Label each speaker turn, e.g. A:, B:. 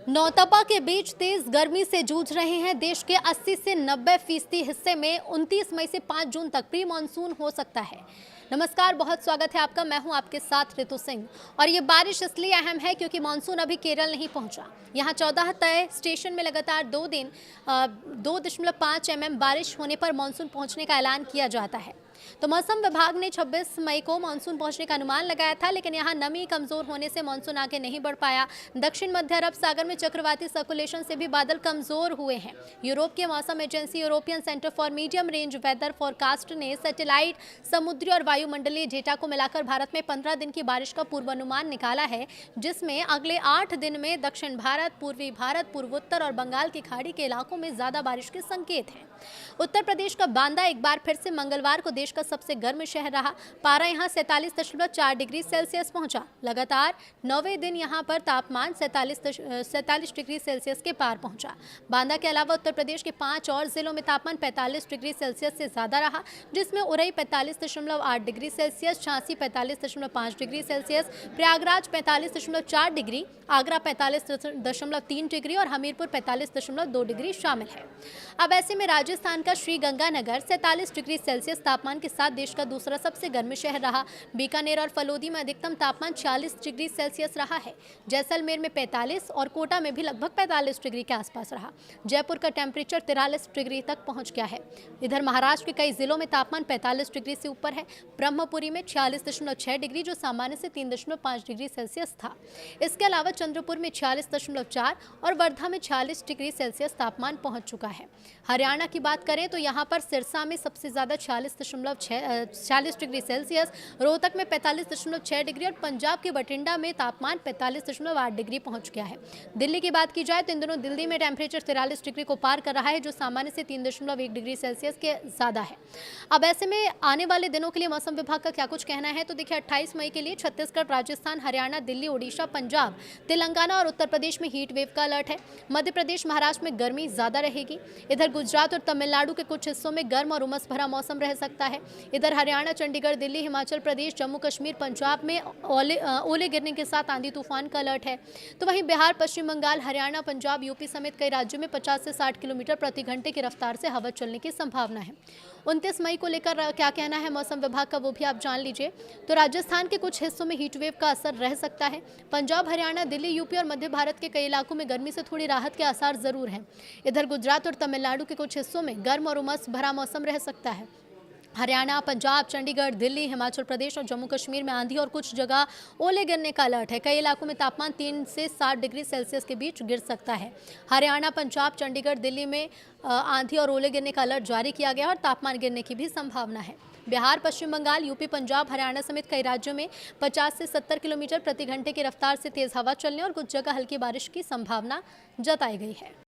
A: नौतपा के बीच तेज गर्मी से जूझ रहे हैं देश के 80 से 90% हिस्से में 29 मई से 5 जून तक प्री मानसून हो सकता है। नमस्कार, बहुत स्वागत है आपका। मैं हूं आपके साथ ऋतु सिंह। और ये बारिश इसलिए अहम है क्योंकि मानसून अभी केरल नहीं पहुंचा। यहां 14 तय स्टेशन में लगातार 2 दिन 2.5 mm बारिश होने पर मानसून पहुंचने का ऐलान किया जाता है। तो मौसम विभाग ने 26 मई को मानसून पहुंचने का अनुमान लगाया था, लेकिन यहां नमी कमजोर होने से मानसून आगे नहीं बढ़ पाया। दक्षिण मध्य अरब सागर में चक्रवाती सर्कुलेशन से भी बादल कमजोर हुए हैं। यूरोप के मौसम agency European Centre for Medium Range Weather Forecast ने सैटेलाइट, समुद्री और वायुमंडलीय डेटा को मिलाकर भारत में 15 दिन की बारिश का पूर्वानुमान निकाला है, जिसमें अगले 8 दिन में दक्षिण भारत, पूर्वी भारत, पूर्वोत्तर और बंगाल की खाड़ी के इलाकों में ज्यादा बारिश के संकेत हैं। उत्तर प्रदेश का बांदा एक बार फिर से मंगलवार को देश का सबसे गर्म शहर रहा। पारा यहां 47.4 डिग्री सेल्सियस पहुंचा। लगातार 9वें दिन यहां पर तापमान 47 डिग्री सेल्सियस के पार पहुंचा। बांदा के अलावा उत्तर प्रदेश के 5 और जिलों में तापमान 45 डिग्री सेल्सियस से ज्यादा रहा, जिसमें Orai 45.8 degree Celsius, Jhansi 45.5 degree Celsius, Prayagraj 45.4 degree, Agra 45.3 degree और हमीरपुर 45.2 डिग्री शामिल है। अब ऐसे में राजस्थान का श्रीगंगानगर 47 डिग्री सेल्सियस तापमान के साथ देश का दूसरा सबसे गर्म शहर रहा। बीकानेर और फलोदी में अधिकतम तापमान 40 डिग्री सेल्सियस रहा है। जैसलमेर में 45 और कोटा में भी लगभग 45 डिग्री के आसपास रहा। जयपुर का टेम्परेचर 43 डिग्री तक पहुंच गया है। इधर महाराष्ट्र के कई जिलों में तापमान 45 डिग्री से ऊपर है। ब्रह्मपुरी में 46.6 डिग्री, जो सामान्य से 3.5 डिग्री सेल्सियस था। इसके अलावा चंद्रपुर में 46.4 और वर्धा में 46 डिग्री सेल्सियस तापमान पहुंच चुका है। हरियाणा की बात करें तो यहां पर सिरसा में सबसे ज्यादा 46 डिग्री सेल्सियस, रोहतक में 45.6 डिग्री और पंजाब के बठिंडा में तापमान 45.8 डिग्री पहुंच गया है। दिल्ली की बात की जाए तो इन दिनों दिल्ली में टेम्परेचर 43 डिग्री को पार कर रहा है, जो सामान्य से 3.1 डिग्री सेल्सियस के ज्यादा है। अब ऐसे में आने वाले दिनों के लिए मौसम विभाग का क्या कुछ कहना है, तो देखिए 28 मई के लिए छत्तीसगढ़, राजस्थान, हरियाणा, दिल्ली, ओडिशा, पंजाब, तेलंगाना और उत्तर प्रदेश में हीट वेव का अलर्ट है। मध्य प्रदेश, महाराष्ट्र में गर्मी ज्यादा रहेगी। इधर गुजरात और तमिलनाडु के कुछ हिस्सों में गर्म और उमस भरा मौसम रह सकता है। इधर हरियाणा, चंडीगढ़, दिल्ली, हिमाचल प्रदेश, जम्मू कश्मीर, पंजाब में ओले गिरने के साथ आंधी तूफान का अलर्ट है। तो वहीं बिहार, पश्चिम बंगाल, हरियाणा, पंजाब, यूपी समेत कई राज्यों में 50 से 60 किलोमीटर प्रति घंटे की रफ्तार से हवा चलने की संभावना है। 29 मई को लेकर क्या कहना है मौसम विभाग का, वो भी आप जान लीजिए। तो राजस्थान के कुछ हिस्सों में हीटवेव का असर रह सकता है। पंजाब, हरियाणा, दिल्ली, यूपी और मध्य भारत के कई इलाकों में गर्मी से थोड़ी राहत के आसार जरूर हैं। इधर गुजरात और तमिलनाडु के कुछ हिस्सों में गर्म और उमस भरा मौसम रह सकता है। हरियाणा, पंजाब, चंडीगढ़, दिल्ली, हिमाचल प्रदेश और जम्मू कश्मीर में आंधी और कुछ जगह ओले गिरने का अलर्ट है। कई इलाकों में तापमान 3 से 7 डिग्री सेल्सियस के बीच गिर सकता है। हरियाणा, पंजाब, चंडीगढ़, दिल्ली में आंधी और ओले गिरने का अलर्ट जारी किया गया और तापमान गिरने की भी संभावना है। बिहार, पश्चिम बंगाल, यूपी, पंजाब, हरियाणा समेत कई राज्यों में 50 से 70 किलोमीटर प्रति घंटे की रफ्तार से तेज हवा चलने और कुछ जगह हल्की बारिश की संभावना जताई गई है।